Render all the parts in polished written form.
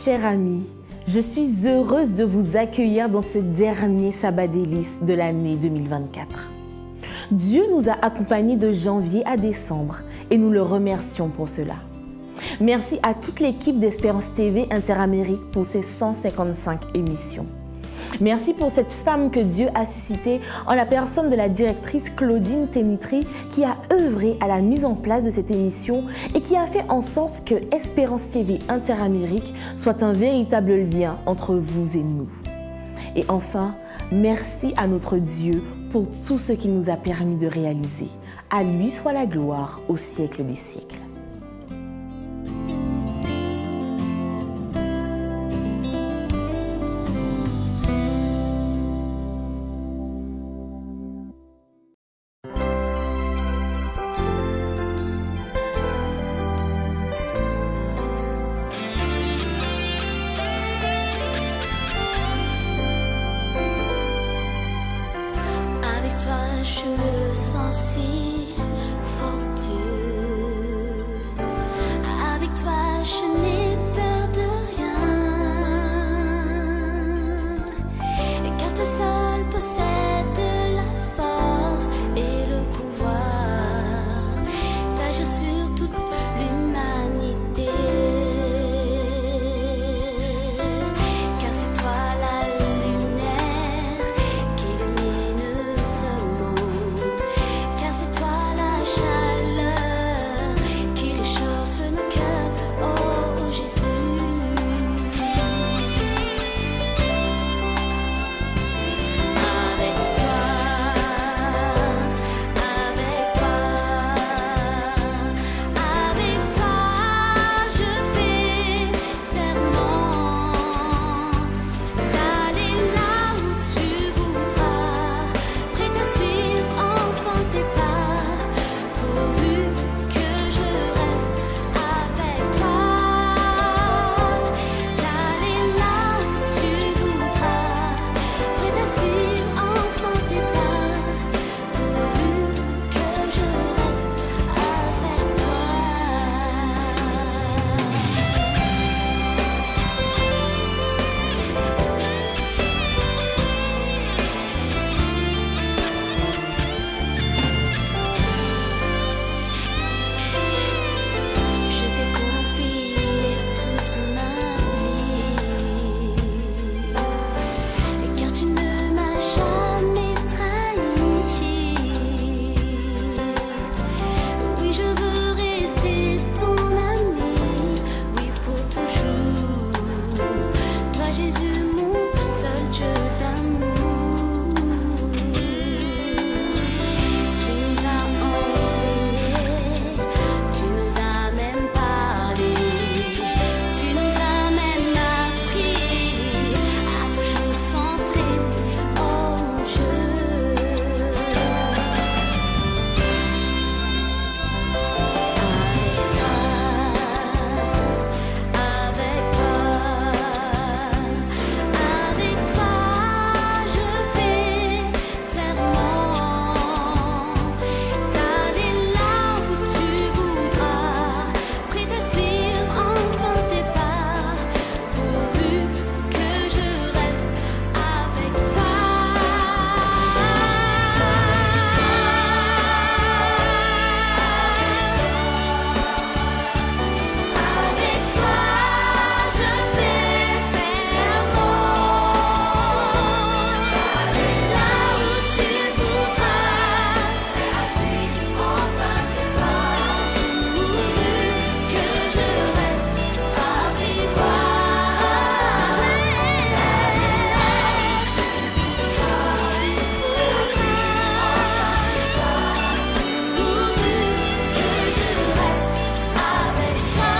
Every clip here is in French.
Chers amis, je suis heureuse de vous accueillir dans ce dernier sabbat délices de l'année 2024. Dieu nous a accompagnés de janvier à décembre et nous le remercions pour cela. Merci à toute l'équipe d'Espérance TV Interamérique pour ses 155 émissions. Merci pour cette femme que Dieu a suscitée en la personne de la directrice Claudine Ténitry qui a œuvré à la mise en place de cette émission et qui a fait en sorte que Espérance TV Interamérique soit un véritable lien entre vous et nous. Et enfin, merci à notre Dieu pour tout ce qu'il nous a permis de réaliser. À lui soit la gloire au siècle des siècles. Je me sens si forte. Avec toi, je n'ai peur de rien. Car toi seul possède la force et le pouvoir d'agir sur toute l'humanité. Car c'est toi la lumière qui illumine ce monde. Car c'est toi la chaleur qui réchauffe nos cœurs, oh Jésus. Avec toi, je fais serment d'aller là où tu voudras, prête à suivre enfant tes pas, pourvu que je reste avec toi. D'aller là où tu voudras, prête à suivre enfant tes pas, pourvu que je reste avec toi. Je t'ai confié toute ma vie, car tu ne m'as jamais trahi. Oui, je veux rester ton ami, oui, pour toujours. Toi, Jésus, mon seul Dieu d'amour. Tu nous as enseigné, tu nous as même parlé, tu nous as même appris à toujours s'entraider, oh mon Dieu. Avec toi, je fais serment d'aller là où tu voudras, prête à suivre enfant tes pas, pourvu que je reste avec toi. Avec toi, je fais serment d'aller là où tu voudras, à suivre enfin tes pas, pourvu que je reste à tes voies. Pourvu que je reste avec toi.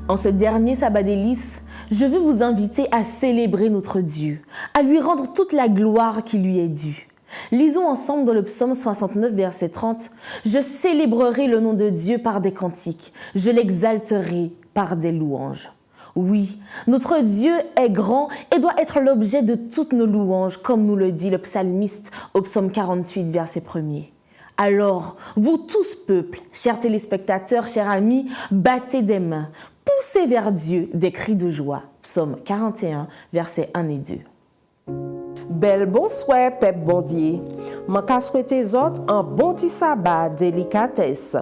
En ce dernier sabbat délices, je veux vous inviter à célébrer notre Dieu, à lui rendre toute la gloire qui lui est due. Lisons ensemble dans le psaume 69, verset 30. « Je célébrerai le nom de Dieu par des cantiques, je l'exalterai par des louanges. » Oui, notre Dieu est grand et doit être l'objet de toutes nos louanges, comme nous le dit le psalmiste au psaume 48, verset 1er. Alors, vous tous peuples, chers téléspectateurs, chers amis, battez des mains, poussez vers Dieu des cris de joie. Psaume 41, versets 1 et 2. Bel bonsoir, peuple bon Dieu. Je ka souhaiter autres un bon petit sabbat délicatesse.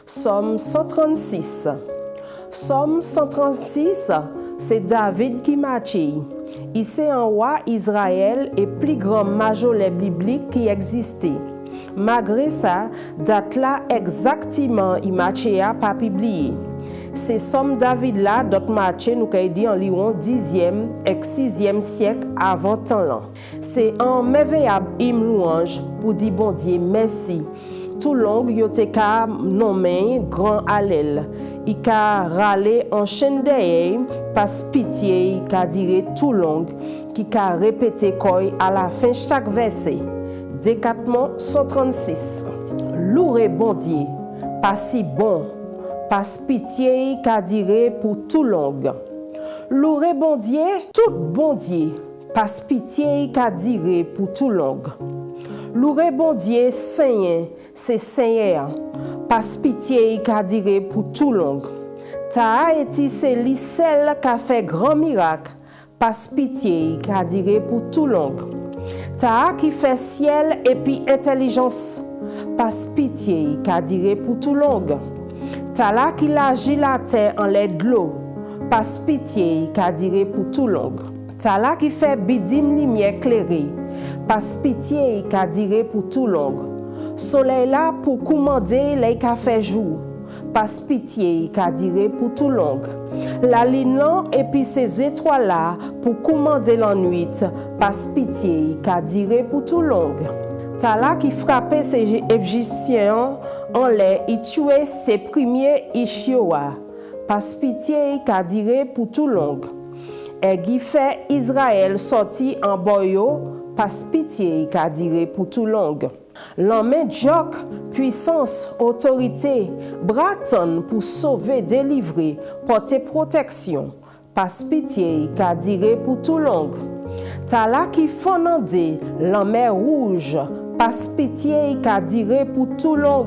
Psaume 136. Psaume 136, c'est David qui marche. Il c'est un roi Israël et plus grand majorité biblique qui existait. Malgré ça, date là exactement il marchait à pas publié. C'est somme David là d'autres marché nous qu'a dit environ 10e et 6e siècle avant temps là. C'est un merveillable hymne louange pour dire bon Dieu merci. Tout long yo te ka nommé grand Hallel. Il ka râlé en chaîne derrière parce pitié il ka dire tout long qui ka répété quoi à la fin chaque verset. Décatement 136. Louer bon Dieu, pas si bon, pas pitié qu'a dire pour tout long. Louer bon Dieu, tout bon Dieu, pas pitié qu'a dire pour tout long. Louer bon Dieu, Seigneur, c'est Seigneur, pas pitié qu'a dire pour tout long. Ta été c'est lui seul qu'a fait grand miracle, pas pitié qu'a dire pour tout long. Ta qui fait ciel et puis intelligence, pas pitié qu'a dire pour tout long. Ta là qui l'agit la terre en l'aide de l'eau, pas pitié qu'a dire pour tout long. Ta là qui fait bidim lumière éclairée, pas pitié qu'a dire pour tout long. Soleil là pour commander les cafés jour, pas pitié qu'a dire pour tout long. La lune et puis ces étoiles là pour commander la nuit, pas pitié qu'a dire pour tout long. Ta là qui frappait ces Égyptiens en l'air et tuait ses premiers Ishioa, pas pitié qu'a dire pour tout long. Et qui fait Israël sorti en boyo, pas pitié qu'a dire pour tout long. L'homme joc, puissance, autorité, braton pour sauver, délivrer, porter protection, pas pitié qu'a dire pour tout long. Ta là qui fondande la mer rouge, pas pitié qu'a dire pour tout long.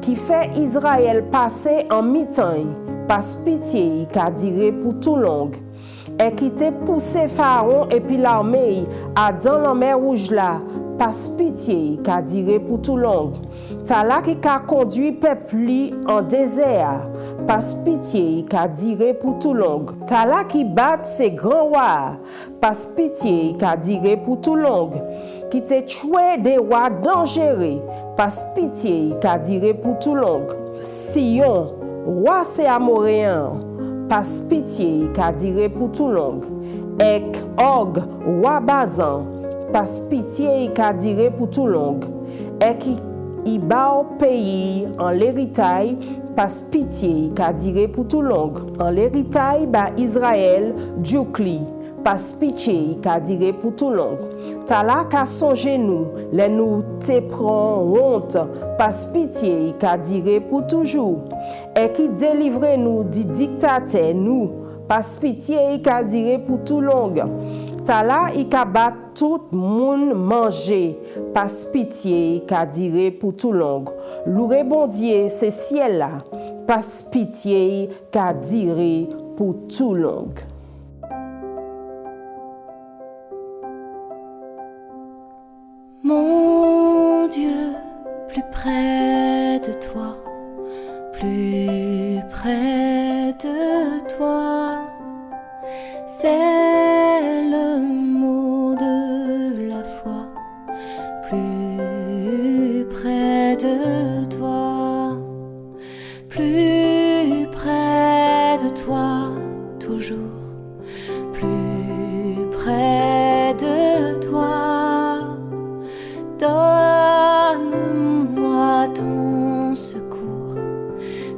Qui fait Israël passer en mi-temps, pas pitié qu'a dire pour tout long. Et qui t'a poussé Pharaon et puis l'armée à dans la mer rouge là, pas pitié qu'a dire pour tout long. Ta là qui a conduit peuple en désert, pas pitié qu'a dire pour tout long. Ta là qui bat ses grands rois, pas pitié qu'a dire pour tout long. Qui t'a tué des rois dangereux, pas pitié qu'a dire pour tout long. Sion, roi c'est amoréen, pas pitié qu'a dire pour tout long. Ek, Og, roi Bazan, pas pitié qu'a dire pour tout long. Et qui y bat au pays en l'héritage, pas pitié qu'a dire pour tout long. En l'héritage, bah Israël, Djoukli, pas pitié qu'a dire pour tout long. Ta là qu'a songé nous, les nous te prend honte, pas pitié qu'a dire pour toujours. Et qui délivre nous du dictateur nous, pas pitié qu'a dire pour tout long. Ta là il qu'a bat tout monde manger, pas pitié qu'a dire pour tout long. Louer bon Dieu c'est ciel là, pas pitié qu'a dire pour tout long. Mon Dieu, plus près de toi, plus près de toi, c'est le mot de la foi. Plus près de toi, plus près de toi, toujours, plus près de toi. Donne-moi ton secours,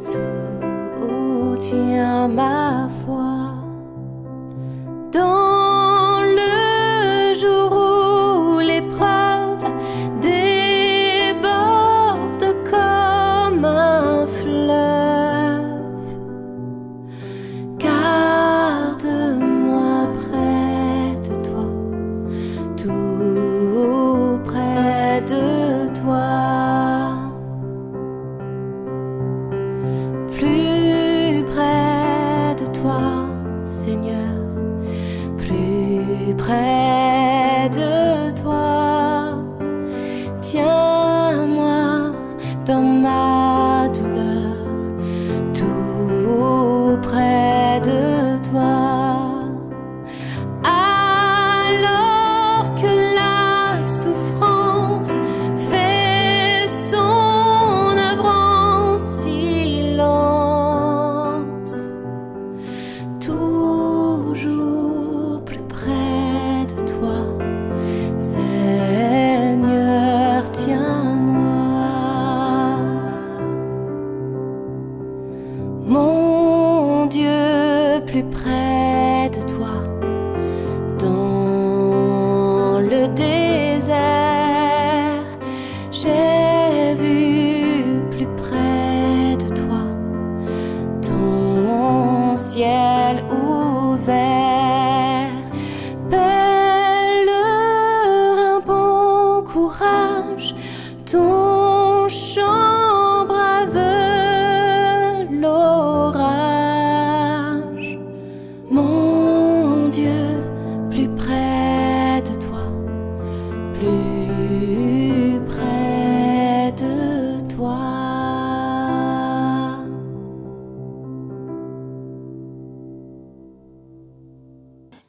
soutiens ma tiens-moi dans ma douleur, tout près de toi. Alors que la souffrance fait son œuvre en silence, toujours plus près de toi, Seigneur, tiens-moi. Mon Dieu, plus près de toi, dans le désert, j'ai vu plus près de toi ton ciel ouvert. Pèlerin, bon courage, ton chant brave l'orage. Mon Dieu, plus près de toi, plus près de toi.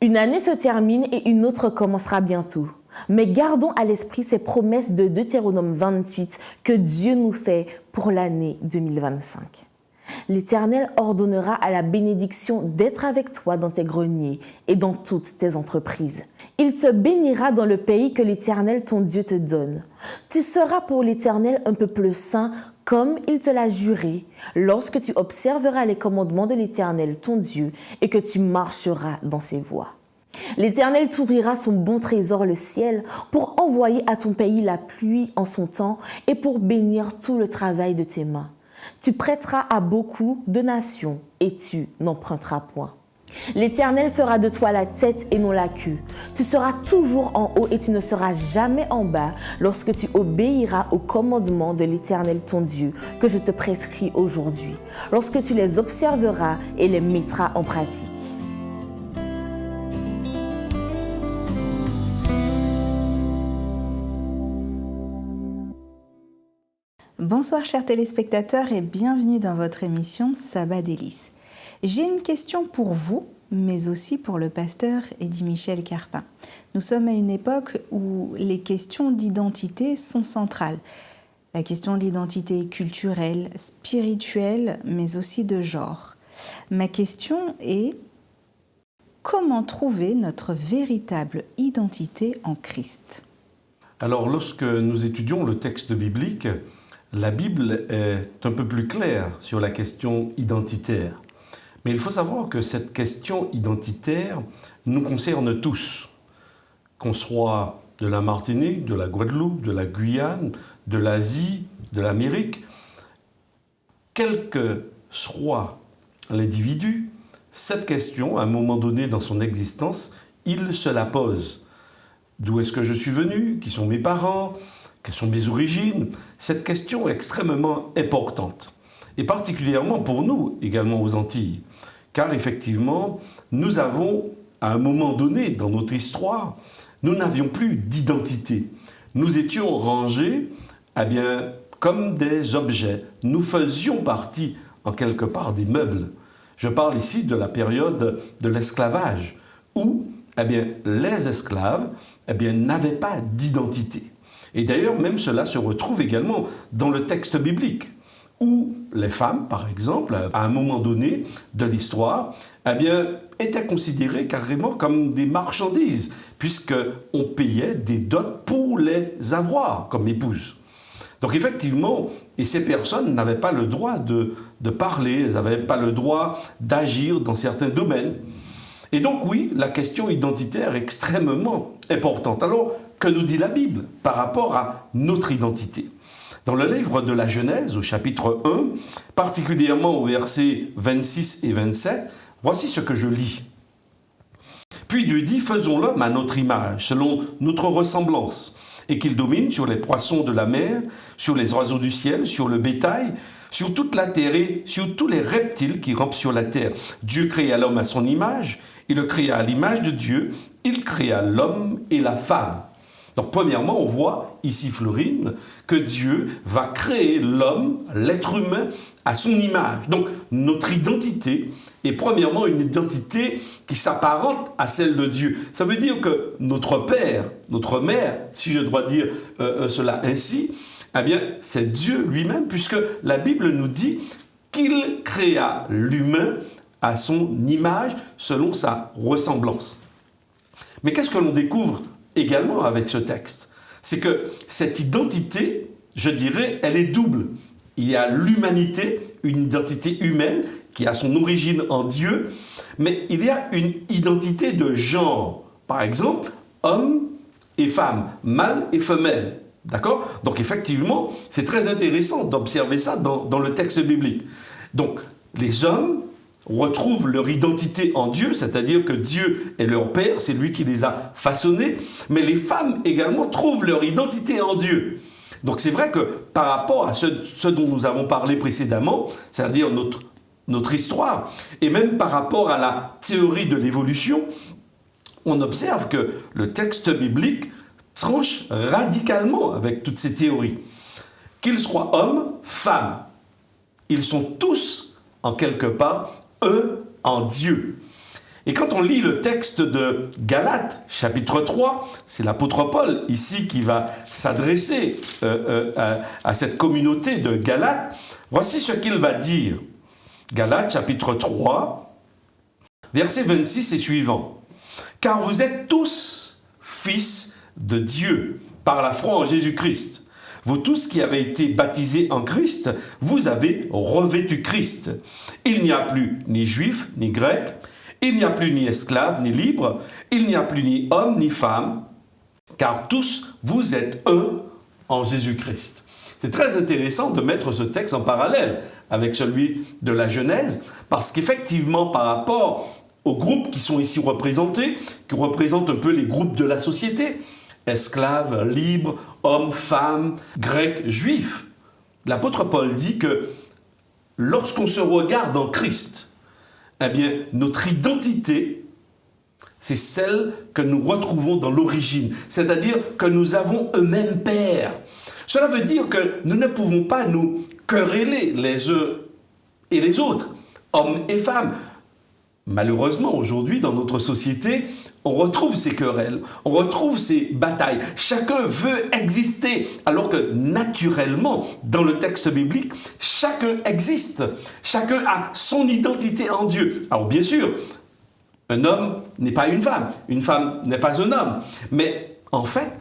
Une année se termine et une autre commencera bientôt. Mais gardons à l'esprit ces promesses de Deutéronome 28 que Dieu nous fait pour l'année 2025. L'Éternel ordonnera à la bénédiction d'être avec toi dans tes greniers et dans toutes tes entreprises. Il te bénira dans le pays que l'Éternel ton Dieu te donne. Tu seras pour l'Éternel un peuple saint comme il te l'a juré, lorsque tu observeras les commandements de l'Éternel ton Dieu et que tu marcheras dans ses voies. L'Éternel t'ouvrira son bon trésor, le ciel, pour envoyer à ton pays la pluie en son temps et pour bénir tout le travail de tes mains. Tu prêteras à beaucoup de nations et tu n'emprunteras point. L'Éternel fera de toi la tête et non la queue. Tu seras toujours en haut et tu ne seras jamais en bas lorsque tu obéiras aux commandements de l'Éternel ton Dieu que je te prescris aujourd'hui, lorsque tu les observeras et les mettras en pratique. Bonsoir chers téléspectateurs et bienvenue dans votre émission Sabbat délices. J'ai une question pour vous, mais aussi pour le pasteur Eddy Michel Carpin. Nous sommes à une époque où les questions d'identité sont centrales. La question de l'identité culturelle, spirituelle, mais aussi de genre. Ma question est: comment trouver notre véritable identité en Christ ? Alors, lorsque nous étudions le texte biblique, la Bible est un peu plus claire sur la question identitaire. Mais il faut savoir que cette question identitaire nous concerne tous. Qu'on soit de la Martinique, de la Guadeloupe, de la Guyane, de l'Asie, de l'Amérique, quel que soit l'individu, cette question, à un moment donné dans son existence, il se la pose. D'où est-ce que je suis venu? Qui sont mes parents? Quelles sont mes origines? Cette question est extrêmement importante. Et particulièrement pour nous, également aux Antilles. Car effectivement, nous avons, à un moment donné dans notre histoire, nous n'avions plus d'identité. Nous étions rangés, comme des objets. Nous faisions partie, en quelque part, des meubles. Je parle ici de la période de l'esclavage, où les esclaves n'avaient pas d'identité. Et d'ailleurs, même cela se retrouve également dans le texte biblique, où les femmes, par exemple, à un moment donné de l'histoire, étaient considérées carrément comme des marchandises, puisqu'on payait des dots pour les avoir comme épouses. Donc effectivement, et ces personnes n'avaient pas le droit de parler, elles n'avaient pas le droit d'agir dans certains domaines. Et donc oui, la question identitaire est extrêmement importante. Alors, que nous dit la Bible par rapport à notre identité? Dans le livre de la Genèse, au chapitre 1, particulièrement au versets 26 et 27, voici ce que je lis. Puis Dieu dit, faisons l'homme à notre image, selon notre ressemblance, et qu'il domine sur les poissons de la mer, sur les oiseaux du ciel, sur le bétail, sur toute la terre et sur tous les reptiles qui rampent sur la terre. Dieu créa l'homme à son image, il le créa à l'image de Dieu, il créa l'homme et la femme. Donc premièrement, on voit ici, Florine, que Dieu va créer l'homme, l'être humain, à son image. Donc notre identité est premièrement une identité qui s'apparente à celle de Dieu. Ça veut dire que notre père, notre mère, si je dois dire cela ainsi, eh bien c'est Dieu lui-même, puisque la Bible nous dit qu'il créa l'humain à son image, selon sa ressemblance. Mais qu'est-ce que l'on découvre également avec ce texte? C'est que cette identité, je dirais, elle est double. Il y a l'humanité, une identité humaine qui a son origine en Dieu, mais il y a une identité de genre. Par exemple, homme et femme, mâle et femelle. D'accord? Donc effectivement, c'est très intéressant d'observer ça dans le texte biblique. Donc, les hommes retrouvent leur identité en Dieu, c'est-à-dire que Dieu est leur Père, c'est lui qui les a façonnés, mais les femmes également trouvent leur identité en Dieu. Donc c'est vrai que par rapport à ce dont nous avons parlé précédemment, c'est-à-dire notre histoire, et même par rapport à la théorie de l'évolution, on observe que le texte biblique tranche radicalement avec toutes ces théories. Qu'ils soient hommes, femmes, ils sont tous, en quelque part, un en Dieu. Et quand on lit le texte de Galates, chapitre 3, c'est l'apôtre Paul ici qui va s'adresser à cette communauté de Galates. Voici ce qu'il va dire. Galates, chapitre 3, versets 26 et suivants. « Car vous êtes tous fils de Dieu par la foi en Jésus-Christ. Vous tous qui avez été baptisés en Christ, vous avez revêtu Christ. Il n'y a plus ni juif, ni grec, il n'y a plus ni esclave, ni libre, il n'y a plus ni homme, ni femme, car tous vous êtes un en Jésus-Christ. » C'est très intéressant de mettre ce texte en parallèle avec celui de la Genèse, parce qu'effectivement, par rapport aux groupes qui sont ici représentés, qui représentent un peu les groupes de la société, esclaves, libres, hommes, femmes, grecs, juifs. L'apôtre Paul dit que lorsqu'on se regarde en Christ, eh bien, notre identité, c'est celle que nous retrouvons dans l'origine. C'est-à-dire que nous avons un même Père. Cela veut dire que nous ne pouvons pas nous quereller les uns et les autres, hommes et femmes. Malheureusement, aujourd'hui, dans notre société, on retrouve ces querelles, on retrouve ces batailles. Chacun veut exister, alors que naturellement, dans le texte biblique, chacun existe. Chacun a son identité en Dieu. Alors bien sûr, un homme n'est pas une femme n'est pas un homme. Mais en fait,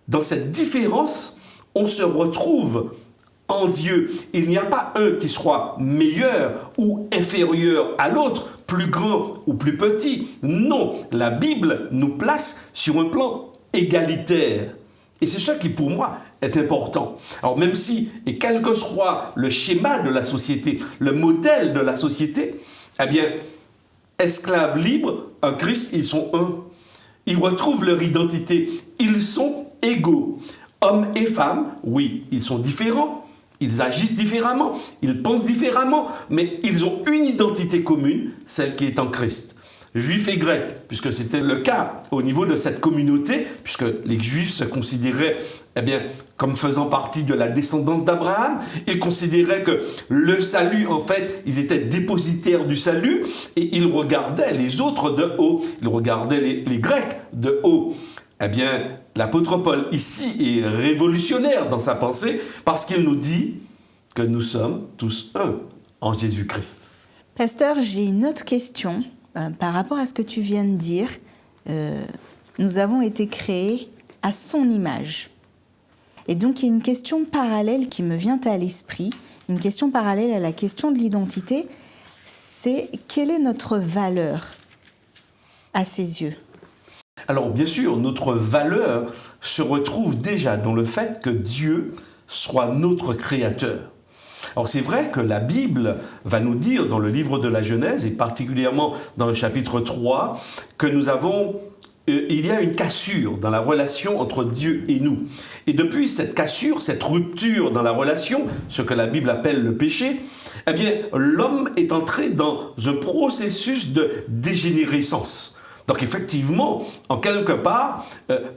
dans cette différence, on se retrouve en Dieu. Il n'y a pas un qui soit meilleur ou inférieur à l'autre, plus grand ou plus petit. Non, la Bible nous place sur un plan égalitaire. Et c'est ce qui, pour moi, est important. Alors même si, et quel que soit le schéma de la société, le modèle de la société, eh bien, esclaves libres, en Christ, ils sont un. Ils retrouvent leur identité. Ils sont égaux. Hommes et femmes, oui, ils sont différents. Ils agissent différemment, ils pensent différemment, mais ils ont une identité commune, celle qui est en Christ. Juifs et Grecs, puisque c'était le cas au niveau de cette communauté, puisque les Juifs se considéraient comme faisant partie de la descendance d'Abraham, ils considéraient que le salut, en fait, ils étaient dépositaires du salut, et ils regardaient les autres de haut, ils regardaient les Grecs de haut. Eh bien, l'apôtre Paul, ici, est révolutionnaire dans sa pensée parce qu'il nous dit que nous sommes tous un en Jésus-Christ. Pasteur, j'ai une autre question par rapport à ce que tu viens de dire. Nous avons été créés à son image. Et donc, il y a une question parallèle qui me vient à l'esprit, une question parallèle à la question de l'identité, c'est quelle est notre valeur à ses yeux ? Alors bien sûr, notre valeur se retrouve déjà dans le fait que Dieu soit notre créateur. Alors c'est vrai que la Bible va nous dire dans le livre de la Genèse, et particulièrement dans le chapitre 3, que il y a une cassure dans la relation entre Dieu et nous. Et depuis cette cassure, cette rupture dans la relation, ce que la Bible appelle le péché, eh bien l'homme est entré dans un processus de dégénérescence. Donc effectivement, en quelque part,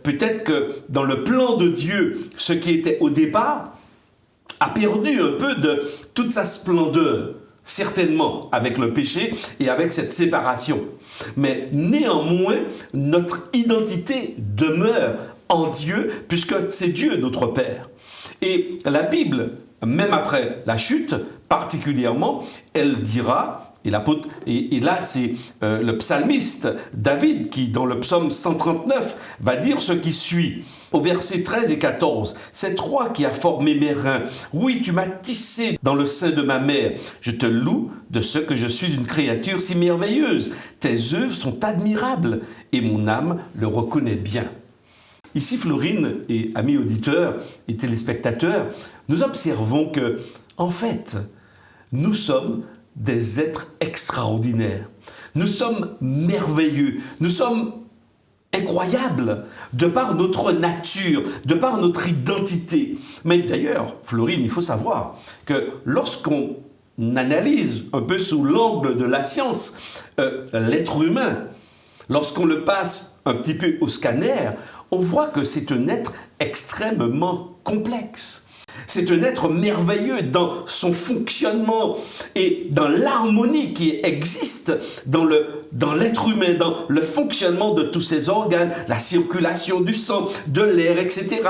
peut-être que dans le plan de Dieu, ce qui était au départ a perdu un peu de toute sa splendeur, certainement avec le péché et avec cette séparation. Mais néanmoins, notre identité demeure en Dieu, puisque c'est Dieu notre Père. Et la Bible, même après la chute, particulièrement, elle dira... Et là, c'est le psalmiste David qui, dans le psaume 139, va dire ce qui suit. Au verset 13 et 14, « C'est toi qui as formé mes reins. Oui, tu m'as tissé dans le sein de ma mère. Je te loue de ce que je suis une créature si merveilleuse. Tes œuvres sont admirables et mon âme le reconnaît bien. » Ici, Florine et amis auditeurs et téléspectateurs, nous observons que, en fait, nous sommes des êtres extraordinaires. Nous sommes merveilleux, nous sommes incroyables de par notre nature, de par notre identité. Mais d'ailleurs, Florine, il faut savoir que lorsqu'on analyse un peu sous l'angle de la science l'être humain, lorsqu'on le passe un petit peu au scanner, on voit que c'est un être extrêmement complexe. C'est un être merveilleux dans son fonctionnement et dans l'harmonie qui existe dans l'être humain, dans le fonctionnement de tous ses organes, la circulation du sang, de l'air, etc.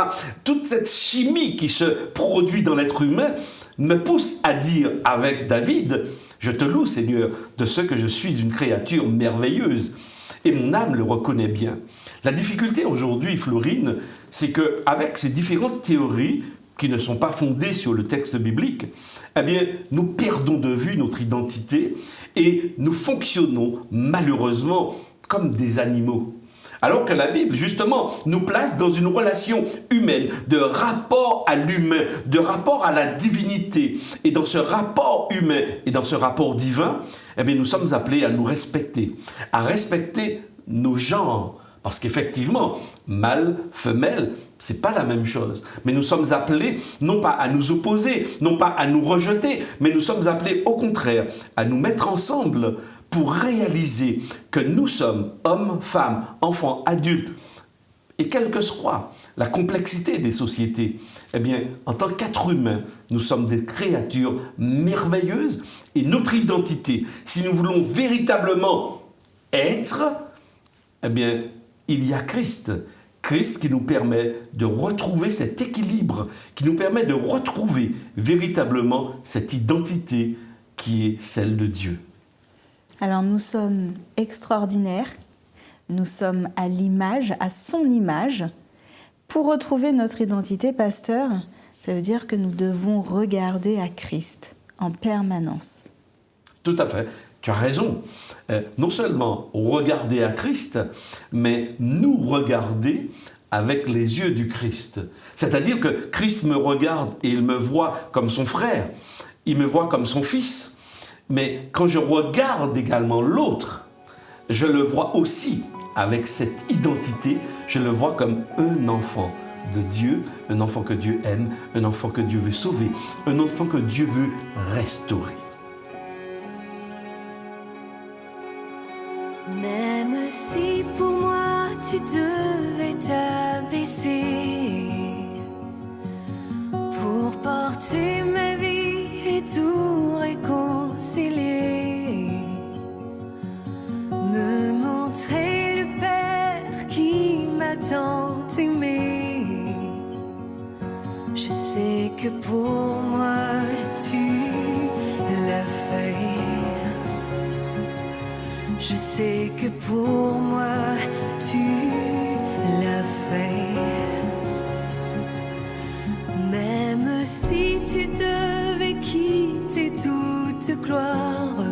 Toute cette chimie qui se produit dans l'être humain me pousse à dire avec David, « Je te loue, Seigneur, de ce que je suis une créature merveilleuse. » Et mon âme le reconnaît bien. La difficulté aujourd'hui, Florine, c'est qu'avec ces différentes théories qui ne sont pas fondées sur le texte biblique, eh bien, nous perdons de vue notre identité et nous fonctionnons malheureusement comme des animaux. Alors que la Bible, justement, nous place dans une relation humaine, de rapport à l'humain, de rapport à la divinité. Et dans ce rapport humain et dans ce rapport divin, eh bien, nous sommes appelés à nous respecter, à respecter nos genres. Parce qu'effectivement, mâle, femelle, c'est pas la même chose. Mais nous sommes appelés non pas à nous opposer, non pas à nous rejeter, mais nous sommes appelés au contraire à nous mettre ensemble pour réaliser que nous sommes hommes, femmes, enfants, adultes. Et quelle que soit la complexité des sociétés, eh bien, en tant qu'êtres humains, nous sommes des créatures merveilleuses et notre identité, si nous voulons véritablement être, eh bien, il y a Christ. Christ qui nous permet de retrouver cet équilibre, qui nous permet de retrouver véritablement cette identité qui est celle de Dieu. Alors nous sommes extraordinaires, nous sommes à l'image, à son image. Pour retrouver notre identité, pasteur, ça veut dire que nous devons regarder à Christ en permanence. Tout à fait, tu as raison. Non seulement regarder à Christ, mais nous regarder avec les yeux du Christ. C'est-à-dire que Christ me regarde et il me voit comme son frère, il me voit comme son fils. Mais quand je regarde également l'autre, je le vois aussi avec cette identité, je le vois comme un enfant de Dieu, un enfant que Dieu aime, un enfant que Dieu veut sauver, un enfant que Dieu veut restaurer. Même si pour moi tu devais t'abaisser pour porter ma vie et tout réconcilier, me montrer le Père qui m'a tant aimé, je sais que pour moi tu l'as fait. Je sais que pour moi, tu l'as fait. Même si tu devais quitter toute gloire,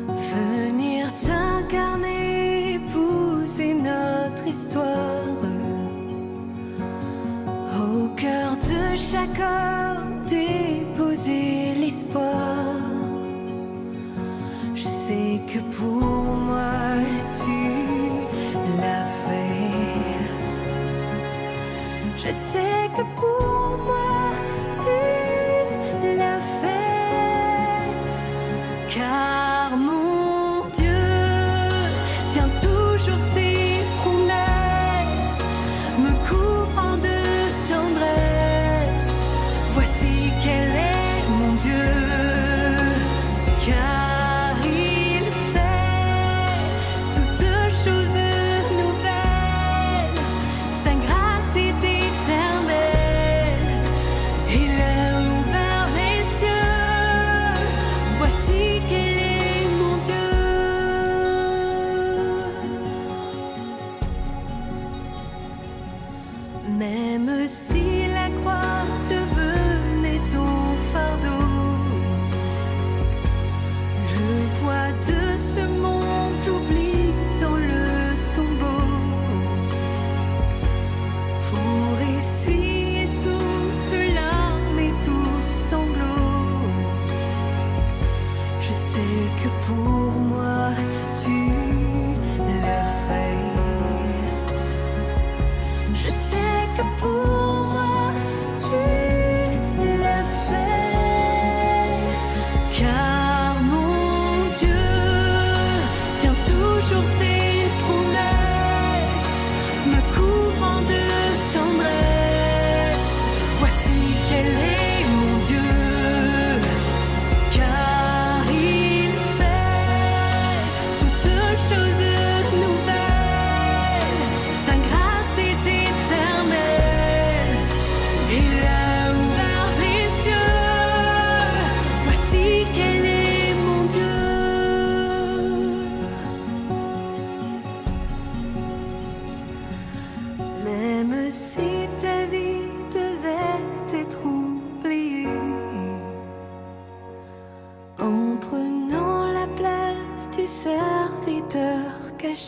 venir t'incarner, épouser notre histoire, au cœur de chaque homme, déposer l'espoir. Je sais que pour moi tu l'as fait. Je sais que pour moi tu l'as fait. Car mon Dieu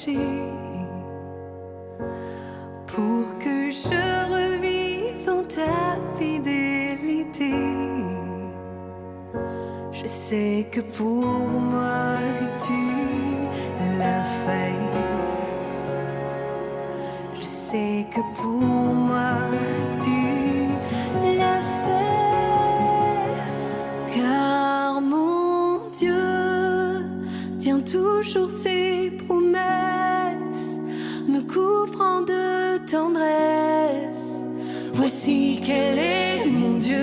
péché, pour que je revive en ta fidélité. Je sais que pour moi tu l'as fait. Je sais que pour moi tu l'as fait. Car mon Dieu tient toujours ses promesses, me couvrant de tendresse. Voici quel est mon Dieu.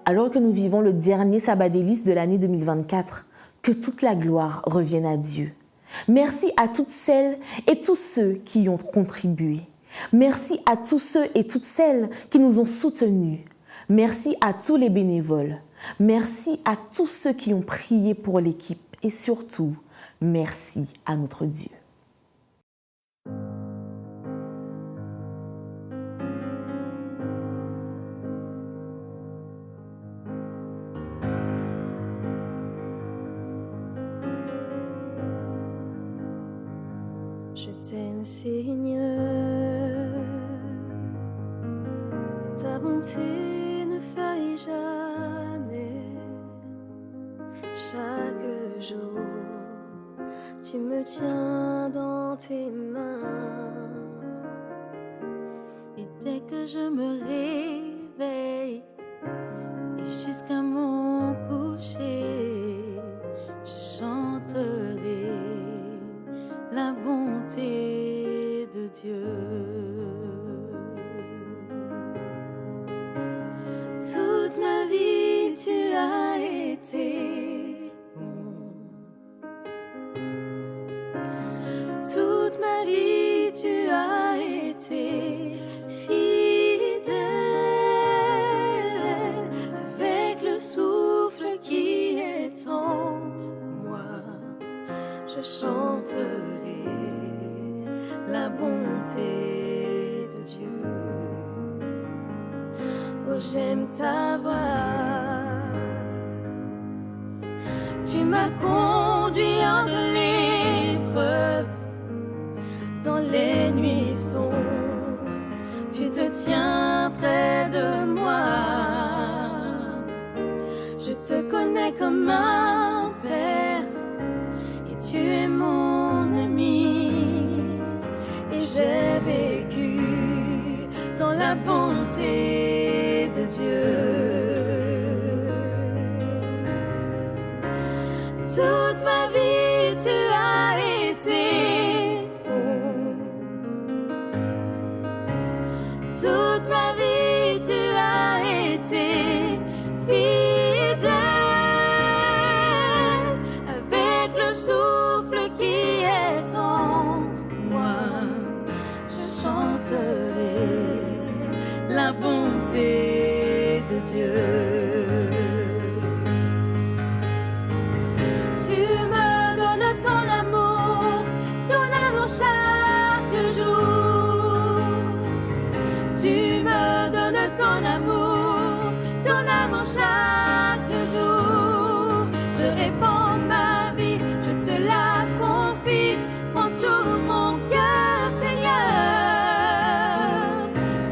Alors que nous vivons le dernier sabbat délice de l'année 2024, que toute la gloire revienne à Dieu. Merci à toutes celles et tous ceux qui y ont contribué. Merci à tous ceux et toutes celles qui nous ont soutenus. Merci à tous les bénévoles. Merci à tous ceux qui ont prié pour l'équipe. Et surtout, merci à notre Dieu. Je t'aime, Seigneur, ta bonté ne faillit jamais. Chaque jour, tu me tiens dans tes mains. Et dès que je me réveille, et jusqu'à mon coucher, je chanterai la bonté de Dieu. Toute ma vie tu as été bon. Toute ma vie tu as été fidèle. Avec le souffle qui est en moi, je chanterai la bonté de Dieu. Oh, j'aime ta voix. Tu m'as conduit en de l'épreuve, dans les nuits sombres. Tu te tiens près de moi. Je te connais comme un père. Tu es mon ami et j'ai vécu dans la bonté de Dieu. Toute ma vie tu as été bon. Toute ma vie tu as été fidèle. Avec le souffle qui est en moi, je chanterai la bonté de Dieu. Tu me donnes ton amour chaque jour. Tu me donnes ton amour chaque jour. Je répands ma vie, je te la confie. Prends tout mon cœur, Seigneur.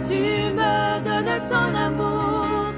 Tu me donnes ton amour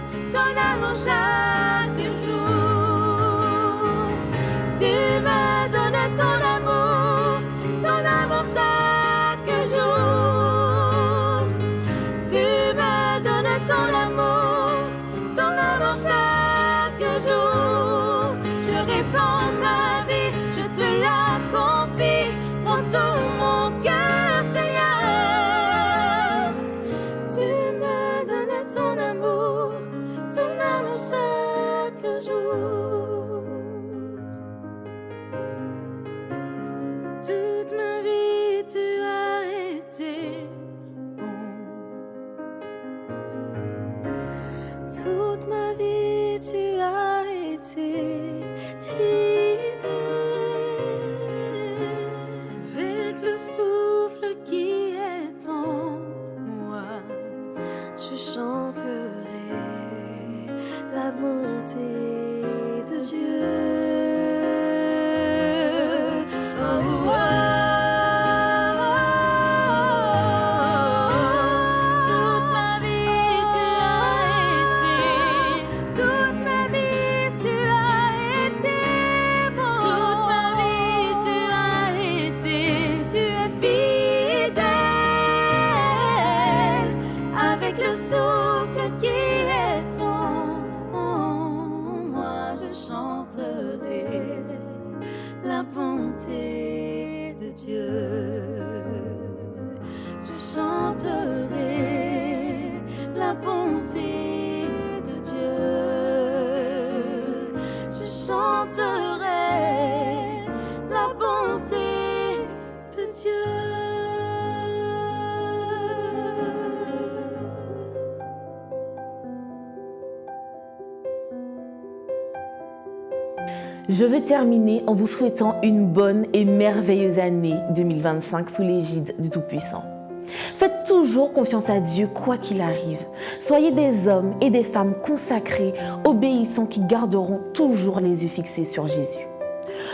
Je veux terminer en vous souhaitant une bonne et merveilleuse année 2025 sous l'égide du Tout-Puissant. Faites toujours confiance à Dieu quoi qu'il arrive. Soyez des hommes et des femmes consacrés, obéissants qui garderont toujours les yeux fixés sur Jésus.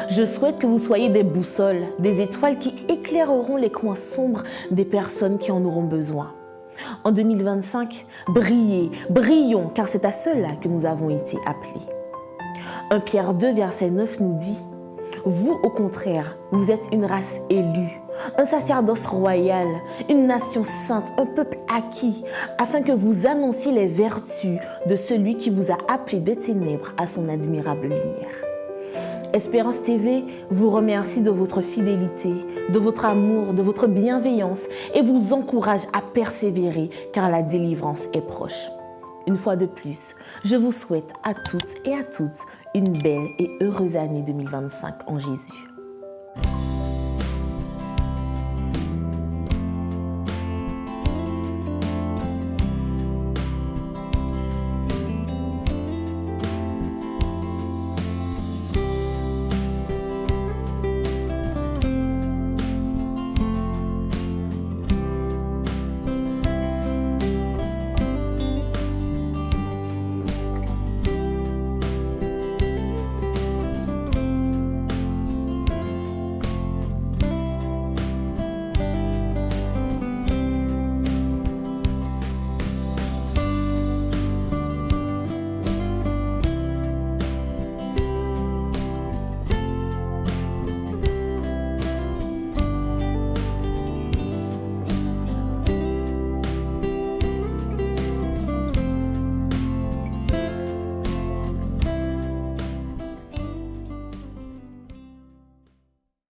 Je souhaite que vous soyez des boussoles, des étoiles qui éclaireront les coins sombres des personnes qui en auront besoin. En 2025, brillons, car c'est à cela que nous avons été appelés. 1 Pierre 2, verset 9 nous dit « Vous, au contraire, vous êtes une race élue, un sacerdoce royal, une nation sainte, un peuple acquis, afin que vous annonciez les vertus de celui qui vous a appelé des ténèbres à son admirable lumière. » Espérance TV vous remercie de votre fidélité, de votre amour, de votre bienveillance et vous encourage à persévérer car la délivrance est proche. Une fois de plus, je vous souhaite à toutes et à toutes une belle et heureuse année 2025 en Jésus.